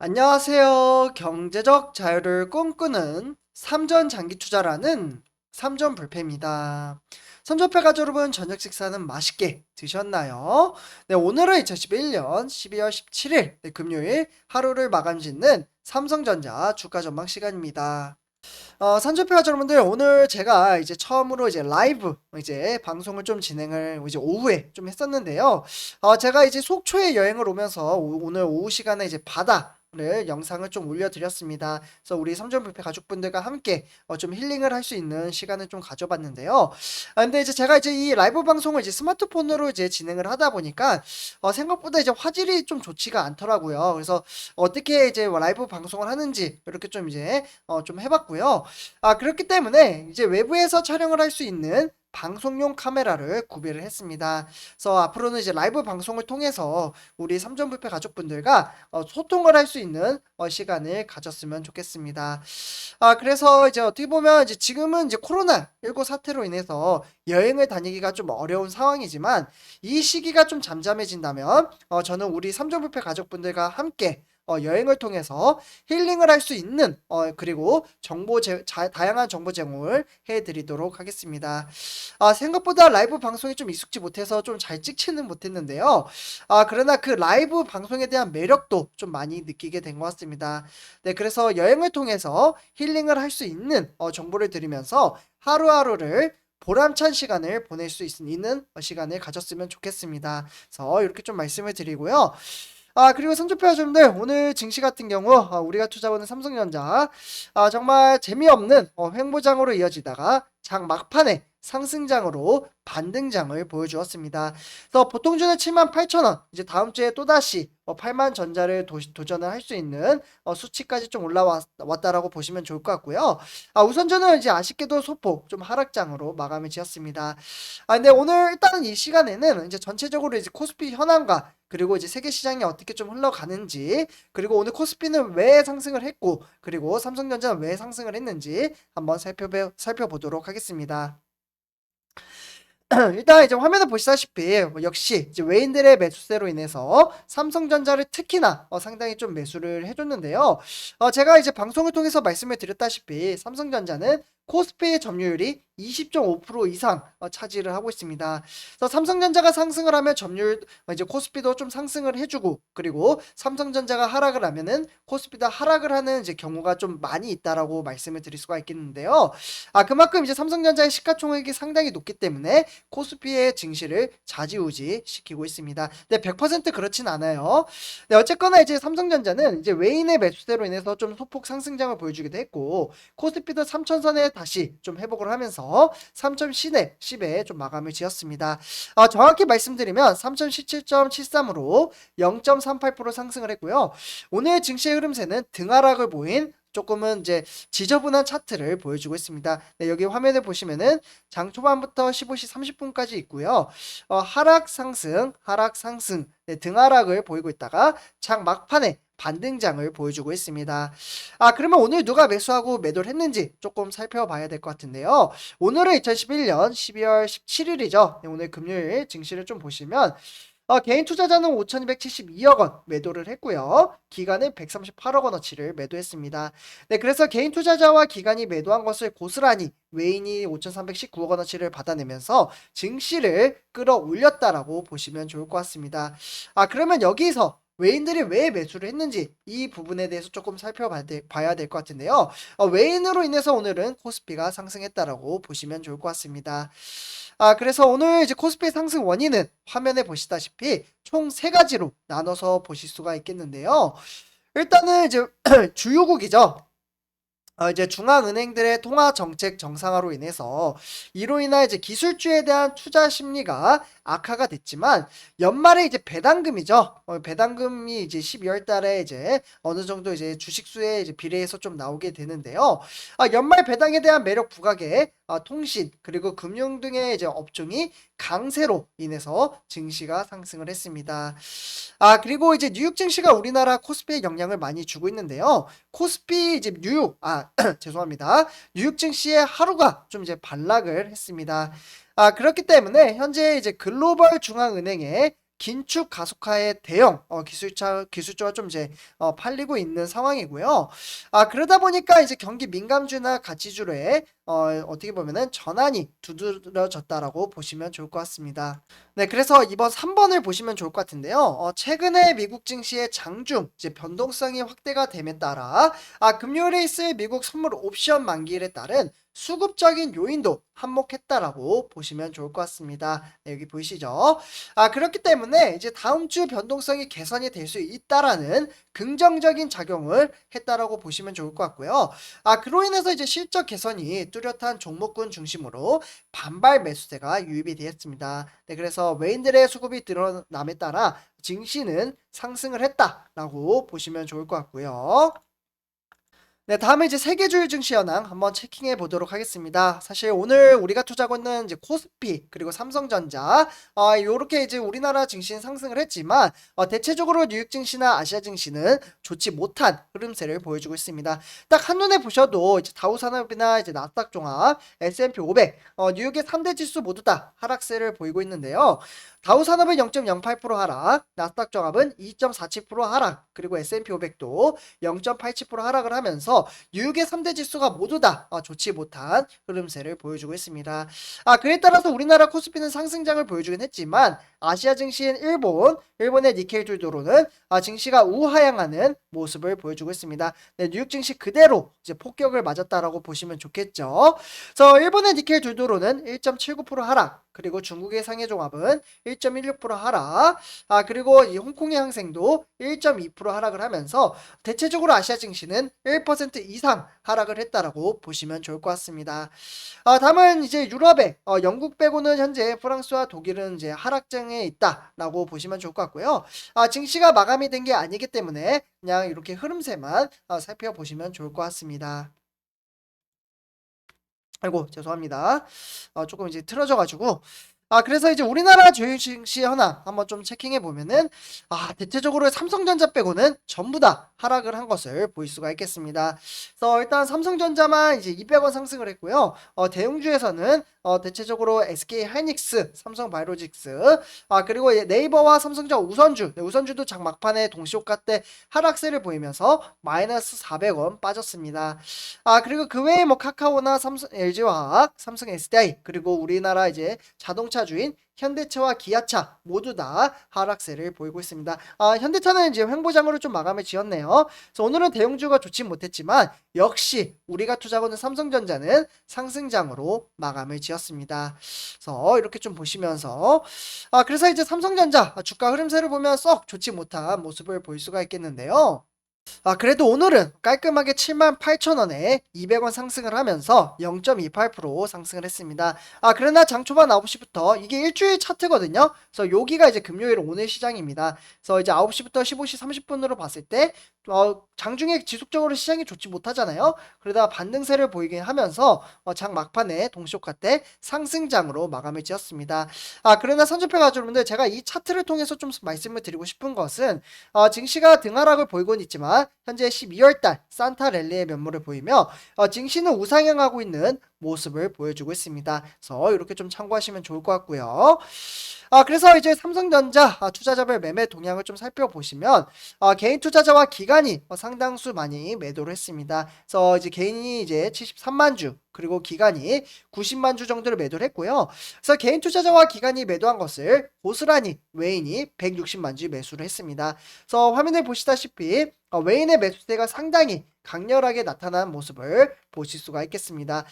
안녕하세요. 경제적 자유를 꿈꾸는 삼전 장기 투자라는 삼전 불패입니다. 삼전패 가족 여러분, 저녁 식사는 맛있게 드셨나요? 네, 오늘은 2011년 12월 17일 금요일 하루를 마감 짓는 삼성전자 주가 전망 시간입니다. 삼전패 가족 여러분들, 오늘 제가 이제 처음으로 이제 라이브 이제 방송을 좀 진행을 이제 오후에 좀 했었는데요. 제가 이제 속초에 여행을 오면서 오늘 오후 시간에 이제 바다를 영상을 좀 올려드렸습니다. 그래서 우리 삼전불패 가족분들과 함께 좀 힐링을 할 수 있는 시간을 좀 가져봤는데요. 근데 이제 제가 이제 이 라이브 방송을 이제 스마트폰으로 이제 진행을 하다 보니까 생각보다 이제 화질이 좀 좋지가 않더라고요. 그래서 어떻게 이제 라이브 방송을 하는지 이렇게 좀 이제 좀 해봤고요. 그렇기 때문에 이제 외부에서 촬영을 할 수 있는 방송용 카메라를 구비를 했습니다. 그래서 앞으로는 이제 라이브 방송을 통해서 우리 삼전불패 가족분들과 소통을 할 수 있는 시간을 가졌으면 좋겠습니다. 그래서 이제 어떻게 보면 이제 지금은 이제 코로나19 사태로 인해서 여행을 다니기가 좀 어려운 상황이지만 이 시기가 좀 잠잠해진다면 저는 우리 삼전불패 가족분들과 함께 여행을 통해서 힐링을 할 수 있는 그리고 다양한 정보 제공을 해드리도록 하겠습니다. 생각보다 라이브 방송이 좀 익숙지 못해서 좀 잘 찍지는 못했는데요. 그러나 그 라이브 방송에 대한 매력도 좀 많이 느끼게 된 것 같습니다. 네, 그래서 여행을 통해서 힐링을 할 수 있는 정보를 드리면서 하루하루를 보람찬 시간을 보낼 수 있는 시간을 가졌으면 좋겠습니다. 그래서 이렇게 좀 말씀을 드리고요. 그리고 선조표 여러분들, 오늘 증시 같은 경우 우리가 투자하는 삼성전자 정말 재미없는 횡보장으로 이어지다가 장 막판에 상승장으로 반등장을 보여주었습니다. 그래서 보통주는 78,000원, 이제 다음 주에 또다시 8만 전자를 도전을 할 수 있는 수치까지 좀 올라왔다라고 보시면 좋을 것 같고요. 우선주는 이제 아쉽게도 소폭 좀 하락장으로 마감을 지었습니다. 근데 오늘 일단은 이 시간에는 이제 전체적으로 이제 코스피 현황과 그리고 이제 세계 시장이 어떻게 좀 흘러가는지, 그리고 오늘 코스피는 왜 상승을 했고, 그리고 삼성전자는 왜 상승을 했는지 한번 살펴보도록 하겠습니다. 일단 이제 화면을 보시다시피 역시 이제 외인들의 매수세로 인해서 삼성전자를 특히나 상당히 좀 매수를 해줬는데요. 제가 이제 방송을 통해서 말씀을 드렸다시피 삼성전자는 코스피의 점유율이 20.5% 이상 차지를 하고 있습니다. 그래서 삼성전자가 상승을 하면 점유율 이제 코스피도 좀 상승을 해주고, 그리고 삼성전자가 하락을 하면은 코스피도 하락을 하는 이제 경우가 좀 많이 있다라고 말씀을 드릴 수가 있겠는데요. 그만큼 이제 삼성전자의 시가총액이 상당히 높기 때문에 코스피의 증시를 좌지우지 시키고 있습니다. 네, 100% 그렇진 않아요. 네, 어쨌거나 이제 삼성전자는 이제 외인의 매수세로 인해서 좀 소폭 상승장을 보여주기도 했고, 코스피도 3천선에 다시 좀 회복을 하면서 3.10에 좀 마감을 지었습니다. 정확히 말씀드리면 3,017.73으로 0.38% 상승을 했고요. 오늘 증시의 흐름세는 등하락을 보인 조금은 이제 지저분한 차트를 보여주고 있습니다. 네, 여기 화면에 보시면은 장 초반부터 15시 30분까지 있고요. 하락 상승, 하락 상승, 네, 등하락을 보이고 있다가 장 막판에 반등장을 보여주고 있습니다. 그러면 오늘 누가 매수하고 매도를 했는지 조금 살펴봐야 될 것 같은데요. 오늘은 2011년 12월 17일이죠. 네, 오늘 금요일 증시를 좀 보시면 개인 투자자는 5,272억 원 매도를 했고요. 기관은 138억 원어치를 매도했습니다. 네, 그래서 개인 투자자와 기관이 매도한 것을 고스란히 외인이 5,319억 원어치를 받아내면서 증시를 끌어올렸다라고 보시면 좋을 것 같습니다. 그러면 여기서 외인들이 왜 매수를 했는지 이 부분에 대해서 조금 살펴봐야 될 것 같은데요. 외인으로 인해서 오늘은 코스피가 상승했다라고 보시면 좋을 것 같습니다. 그래서 오늘 이제 코스피 상승 원인은 화면에 보시다시피 총 세 가지로 나눠서 보실 수가 있겠는데요. 일단은 이제 주요국이죠. 이제 중앙은행들의 통화 정책 정상화로 인해서 이로 인한 이제 기술주에 대한 투자 심리가 악화가 됐지만, 연말에 이제 배당금이죠. 배당금이 이제 12월 달에 이제 어느 정도 이제 주식수에 이제 비례해서 좀 나오게 되는데요. 연말 배당에 대한 매력 부각에 통신 그리고 금융 등의 이제 업종이 강세로 인해서 증시가 상승을 했습니다. 그리고 이제 뉴욕 증시가 우리나라 코스피에 영향을 많이 주고 있는데요. 코스피 이제 뉴욕 죄송합니다. 뉴욕 증시의 하루가 좀 이제 반락을 했습니다. 그렇기 때문에 현재 이제 글로벌 중앙은행의 긴축 가속화의 대형 기술주가 좀 이제 팔리고 있는 상황이고요. 그러다 보니까 이제 경기 민감주나 가치주로의 어떻게 보면은 전환이 두드러졌다라고 보시면 좋을 것 같습니다. 네, 그래서 이번 3번을 보시면 좋을 것 같은데요. 최근에 미국 증시의 장중 이제 변동성이 확대가 됨에 따라 금요일에 있을 미국 선물 옵션 만기일에 따른 수급적인 요인도 한몫했다라고 보시면 좋을 것 같습니다. 네, 여기 보이시죠? 그렇기 때문에 이제 다음 주 변동성이 개선이 될 수 있다라는 긍정적인 작용을 했다라고 보시면 좋을 것 같고요. 그로 인해서 이제 실적 개선이 뚜렷한 종목군 중심으로 반발 매수세가 유입이 되었습니다. 네, 그래서 외인들의 수급이 늘어남에 따라 증시는 상승을 했다라고 보시면 좋을 것 같고요. 네, 다음에 이제 세계주요 증시 현황 한번 체킹해 보도록 하겠습니다. 사실 오늘 우리가 투자하고 있는 이제 코스피 그리고 삼성전자 요렇게 이제 우리나라 증시는 상승을 했지만 대체적으로 뉴욕 증시나 아시아 증시는 좋지 못한 흐름세를 보여주고 있습니다. 딱 한눈에 보셔도 이제 다우산업이나 이제 나스닥 종합, S&P 500, 뉴욕의 3대 지수 모두 다 하락세를 보이고 있는데요. 다우산업은 0.08% 하락, 나스닥 종합은 2.47% 하락, 그리고 S&P 500도 0.87% 하락을 하면서 뉴욕의 3대 지수가 모두 다 좋지 못한 흐름세를 보여주고 있습니다. 그에 따라서 우리나라 코스피는 상승장을 보여주긴 했지만 아시아 증시인 일본의 니케이 주도로는 증시가 우하향하는 모습을 보여주고 있습니다. 네, 뉴욕 증시 그대로 이제 폭격을 맞았다라고 보시면 좋겠죠. 그래서 일본의 니케이 주도로는 1.79% 하락, 그리고 중국의 상해종합은 1.16% 하락, 그리고 이 홍콩의 항생도 1.2% 하락을 하면서 대체적으로 아시아 증시는 1% 이상 하락을 했다라고 보시면 좋을 것 같습니다. 다음은 이제 유럽의 영국 빼고는 현재 프랑스와 독일은 이제 하락장에 있다라고 보시면 좋을 것 같고요. 증시가 마감이 된 게 아니기 때문에 그냥 이렇게 흐름세만 살펴보시면 좋을 것 같습니다. 아이고 죄송합니다. 조금 이제 틀어져가지고 그래서 이제 우리나라 주요 증시 현황 한번 좀 체킹해 보면은 대체적으로 삼성전자 빼고는 전부 다 하락을 한 것을 볼 수가 있겠습니다. 그래서 일단 삼성전자만 이제 200원 상승을 했고요. 대형주에서는 대체적으로 SK 하이닉스, 삼성바이오로직스, 그리고 네이버와 삼성전자 우선주, 네, 우선주도 장 막판에 동시효과 때 하락세를 보이면서 마이너스 400원 빠졌습니다. 그리고 그 외에 뭐 카카오나 삼성, LG화학, 삼성 SDI, 그리고 우리나라 이제 자동차주인 현대차와 기아차 모두 다 하락세를 보이고 있습니다. 현대차는 이제 횡보장으로 좀 마감을 지었네요. 그래서 오늘은 대형주가 좋진 못했지만 역시 우리가 투자하고 있는 삼성전자는 상승장으로 마감을 지었습니다. 그래서 이렇게 좀 보시면서 그래서 이제 삼성전자 주가 흐름세를 보면 썩 좋지 못한 모습을 볼 수가 있겠는데요. 그래도 오늘은 깔끔하게 78,000원에 200원 상승을 하면서 0.28% 상승을 했습니다. 그러나 장 초반 9시부터 이게 일주일 차트거든요. 그래서 여기가 이제 금요일 오늘 시장입니다. 그래서 이제 9시부터 15시 30분으로 봤을 때 장중에 지속적으로 시장이 좋지 못하잖아요. 그러다 반등세를 보이긴 하면서 장 막판에 동시효과 때 상승장으로 마감을 지었습니다. 그러나 선주표 가족분들 제가 이 차트를 통해서 좀 말씀을 드리고 싶은 것은 증시가 등하락을 보이고는 있지만 현재 12월달 산타 랠리의 면모를 보이며 증시는 우상향하고 있는 모습을 보여주고 있습니다. 그래서 이렇게 좀 참고하시면 좋을 것 같고요. 그래서 이제 삼성전자 투자자별 매매 동향을 좀 살펴보시면 개인 투자자와 기관이 상당수 많이 매도를 했습니다. 그래서 이제 개인이 이제 73만 주 그리고 기관이 90만 주 정도를 매도를 했고요. 그래서 개인 투자자와 기관이 매도한 것을 고스란히 외인이 160만 주 매수를 했습니다. 그래서 화면에 보시다시피 외인의 매수세가 상당히 강렬하게 나타난 모습을 보실 수가 있겠습니다.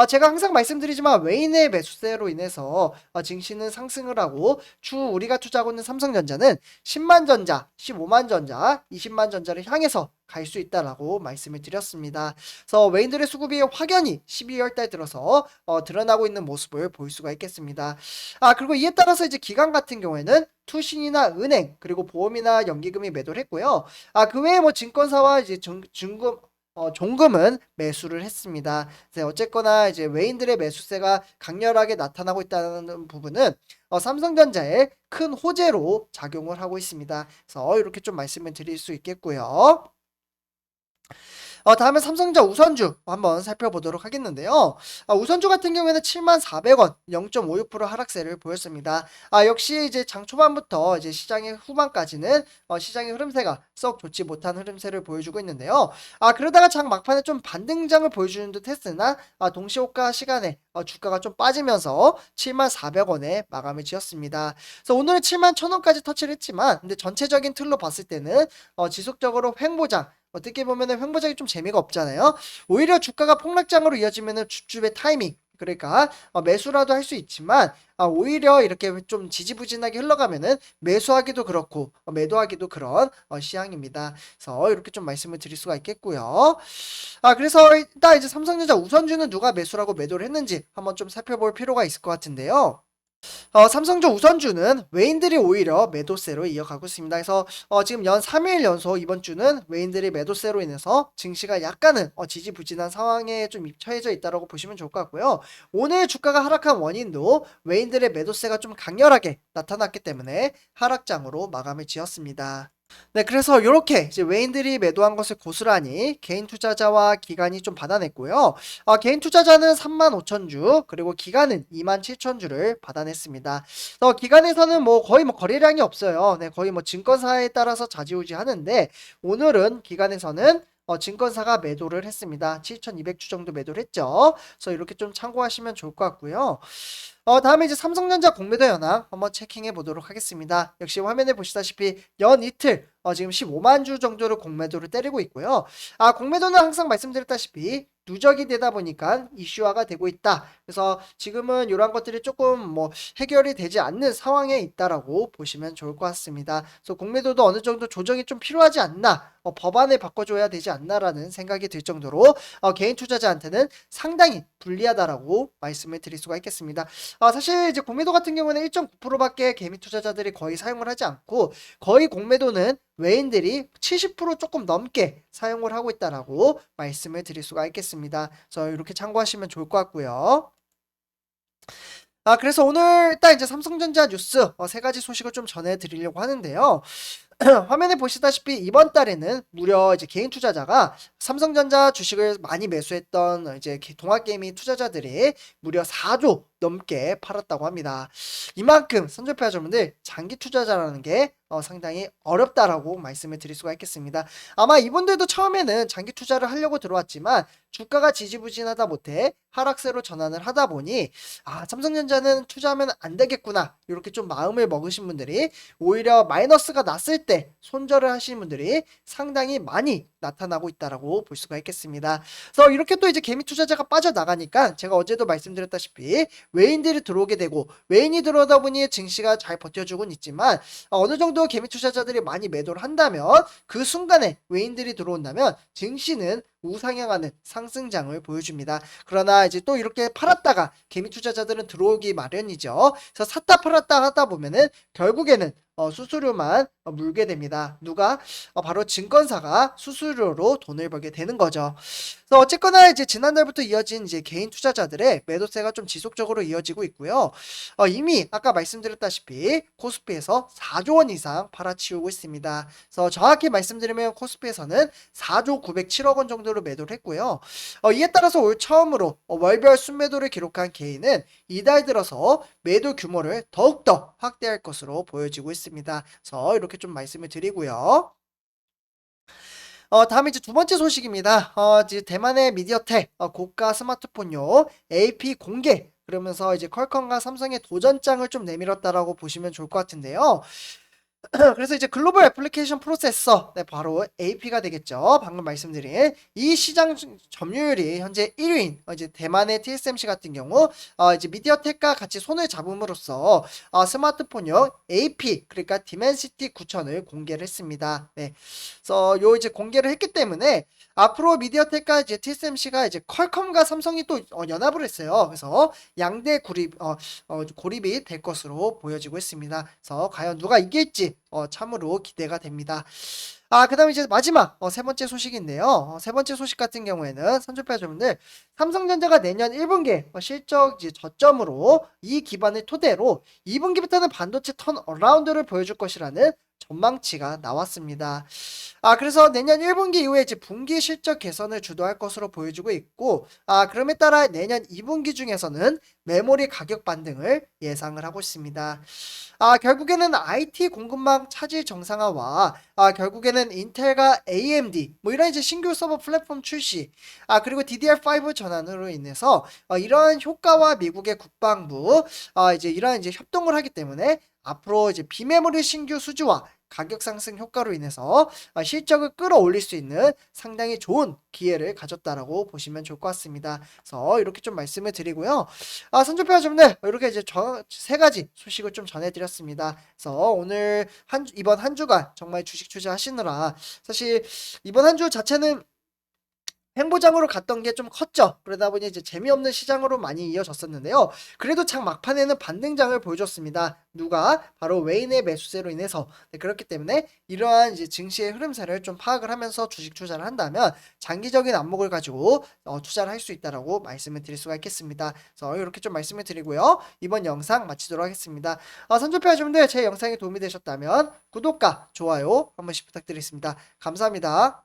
제가 항상 말씀드리지만 외인의 매수세로 인해서 증시는 상승을 하고 우리가 투자하고 있는 삼성전자는 10만 전자, 15만 전자, 20만 전자를 향해서 갈 수 있다라고 말씀을 드렸습니다. 그래서 외인들의 수급이 확연히 12월 달 들어서 드러나고 있는 모습을 볼 수가 있겠습니다. 그리고 이에 따라서 이제 기관 같은 경우에는 투신이나 은행 그리고 보험이나 연기금이 매도를 했고요. 그 외에 뭐 증권사와 이제 중금 종금은 매수를 했습니다. 어쨌거나 이제 외인들의 매수세가 강렬하게 나타나고 있다는 부분은 삼성전자의 큰 호재로 작용을 하고 있습니다. 그래서 이렇게 좀 말씀을 드릴 수 있겠고요. 다음은 삼성전자 우선주 한번 살펴보도록 하겠는데요. 우선주 같은 경우에는 74,000원 0.56% 하락세를 보였습니다. 역시 이제 장 초반부터 이제 시장의 후반까지는 시장의 흐름세가 썩 좋지 못한 흐름세를 보여주고 있는데요. 그러다가 장 막판에 좀 반등장을 보여주는 듯 했으나 동시호가 시간에 주가가 좀 빠지면서 74,000원에 마감을 지었습니다. 그래서 오늘은 71,000원까지 터치를 했지만 근데 전체적인 틀로 봤을 때는 지속적으로 횡보장 어떻게 보면은 횡보장이 좀 재미가 없잖아요. 오히려 주가가 폭락장으로 이어지면은 주춤의 타이밍 그러니까 매수라도 할 수 있지만 오히려 이렇게 좀 지지부진하게 흘러가면은 매수하기도 그렇고 매도하기도 그런 시향입니다. 그래서 이렇게 좀 말씀을 드릴 수가 있겠고요. 그래서 일단 이제 삼성전자 우선주는 누가 매수라고 매도를 했는지 한번 좀 살펴볼 필요가 있을 것 같은데요. 삼성전 우선주는 외인들이 오히려 매도세로 이어가고 있습니다. 그래서 지금 연 3일 연속 이번 주는 외인들이 매도세로 인해서 증시가 약간은 지지부진한 상황에 좀 처해져 있다고 보시면 좋을 것 같고요. 오늘 주가가 하락한 원인도 외인들의 매도세가 좀 강렬하게 나타났기 때문에 하락장으로 마감을 지었습니다. 네, 그래서 이렇게 이제 외인들이 매도한 것을 고스란히 개인 투자자와 기관이 좀 받아냈고요. 개인 투자자는 35,000주, 그리고 기관은 27,000주를 받아냈습니다. 기관에서는 거의 거래량이 없어요. 네, 거의 증권사에 따라서 좌지우지 하는데, 오늘은 기관에서는 증권사가 매도를 했습니다. 7,200주 정도 매도를 했죠. 그래서 이렇게 좀 참고하시면 좋을 것 같고요. 다음에 이제 삼성전자 공매도 현황 한번 체킹해 보도록 하겠습니다. 역시 화면에 보시다시피 연 이틀 지금 15만 주 정도를 공매도를 때리고 있고요. 공매도는 항상 말씀드렸다시피 누적이 되다 보니까 이슈화가 되고 있다. 그래서 지금은 이런 것들이 조금 해결이 되지 않는 상황에 있다라고 보시면 좋을 것 같습니다. 그래서 공매도도 어느 정도 조정이 좀 필요하지 않나, 법안을 바꿔줘야 되지 않나라는 생각이 들 정도로 개인 투자자한테는 상당히 불리하다라고 말씀을 드릴 수가 있겠습니다. 사실 이제 공매도 같은 경우는 1.9%밖에 개미 투자자들이 거의 사용을 하지 않고 거의 공매도는 외인들이 70% 조금 넘게 사용을 하고 있다라고 말씀을 드릴 수가 있겠습니다. 그래서 이렇게 참고하시면 좋을 것 같고요. 그래서 오늘 일단 이제 삼성전자 뉴스 세 가지 소식을 좀 전해드리려고 하는데요. 화면에 보시다시피 이번 달에는 무려 이제 개인 투자자가 삼성전자 주식을 많이 매수했던 이제 동학개미 투자자들이 무려 4조 넘게 팔았다고 합니다. 이만큼 선조표 여러분들 장기 투자자라는 게 상당히 어렵다라고 말씀을 드릴 수가 있겠습니다. 아마 이분들도 처음에는 장기 투자를 하려고 들어왔지만 주가가 지지부진하다 못해 하락세로 전환을 하다 보니 삼성전자는 투자하면 안 되겠구나 이렇게 좀 마음을 먹으신 분들이 오히려 마이너스가 났을 때 손절을 하시는 분들이 상당히 많이 나타나고 있다라고 볼 수가 있겠습니다. 그래서 이렇게 또 이제 개미 투자자가 빠져나가니까 제가 어제도 말씀드렸다시피 외인들이 들어오게 되고 외인이 들어오다 보니 증시가 잘 버텨주곤 있지만 어느 정도 개미 투자자들이 많이 매도를 한다면 그 순간에 외인들이 들어온다면 증시는 우상향하는 상승장을 보여줍니다. 그러나 이제 또 이렇게 팔았다가 개미 투자자들은 들어오기 마련이죠. 그래서 샀다 팔았다 하다 보면은 결국에는 수수료만 물게 됩니다. 누가? 바로 증권사가 수수료로 돈을 벌게 되는 거죠. 그래서 어쨌거나 이제 지난달부터 이어진 이제 개인 투자자들의 매도세가 좀 지속적으로 이어지고 있고요. 이미 아까 말씀드렸다시피 코스피에서 4조 원 이상 팔아치우고 있습니다. 그래서 정확히 말씀드리면 코스피에서는 4조 907억 원 정도로 매도를 했고요. 이에 따라서 올 처음으로 월별 순매도를 기록한 개인은 이달 들어서 매도 규모를 더욱더 확대할 것으로 보여지고 있습니다. 그래서 이렇게 좀 말씀을 드리고요. 다음에 이제 두 번째 소식입니다. 이제 대만의 미디어텍 고가 스마트폰용 AP 공개 그러면서 이제 퀄컴과 삼성의 도전장을 좀 내밀었다라고 보시면 좋을 것 같은데요. 그래서 이제 글로벌 애플리케이션 프로세서 바로 AP가 되겠죠. 방금 말씀드린 이 시장 점유율이 현재 1위인 이제 대만의 TSMC 같은 경우 이제 미디어텍과 같이 손을 잡음으로써 스마트폰용 AP 그러니까 디멘시티 9000을 공개를 했습니다. 네. 그래서 요 이제 공개를 했기 때문에 앞으로 미디어텍과 이제 TSMC가 이제 퀄컴과 삼성이 또 연합을 했어요. 그래서 양대 고립이 될 것으로 보여지고 있습니다. 그래서 과연 누가 이길지 참으로 기대가 됩니다. 그다음에 이제 마지막 세 번째 소식인데요. 세 번째 소식 같은 경우에는 선조파여러분들 삼성전자가 내년 1분기 실적 이제 저점으로 이 기반을 토대로 2분기부터는 반도체 턴어라운드를 보여줄 것이라는 전망치가 나왔습니다. 그래서 내년 1분기 이후에 이제 분기 실적 개선을 주도할 것으로 보여지고 있고, 그럼에 따라 내년 2분기 중에서는 메모리 가격 반등을 예상을 하고 있습니다. 결국에는 IT 공급망 차질 정상화와 결국에는 인텔과 AMD 뭐 이런 이제 신규 서버 플랫폼 출시 그리고 DDR5 전환으로 인해서 이러한 효과와 미국의 국방부 이제 이러한 이제 협동을 하기 때문에 앞으로 이제 비메모리 신규 수주와 가격 상승 효과로 인해서 실적을 끌어올릴 수 있는 상당히 좋은 기회를 가졌다라고 보시면 좋을 것 같습니다. 그래서 이렇게 좀 말씀을 드리고요. 선조표 여러분들 이렇게 이제 세 가지 소식을 좀 전해드렸습니다. 그래서 오늘 이번 한 주간 정말 주식 투자하시느라 사실 이번 한 주 자체는 횡보장으로 갔던 게 좀 컸죠. 그러다 보니 이제 재미없는 시장으로 많이 이어졌었는데요. 그래도 장 막판에는 반등장을 보여줬습니다. 누가? 바로 웨인의 매수세로 인해서. 네, 그렇기 때문에 이러한 이제 증시의 흐름세를 좀 파악을 하면서 주식 투자를 한다면 장기적인 안목을 가지고 투자를 할 수 있다라고 말씀을 드릴 수가 있겠습니다. 그래서 이렇게 좀 말씀을 드리고요. 이번 영상 마치도록 하겠습니다. 선조표 여러분들 제 영상이 도움이 되셨다면 구독과 좋아요 한 번씩 부탁드리겠습니다. 감사합니다.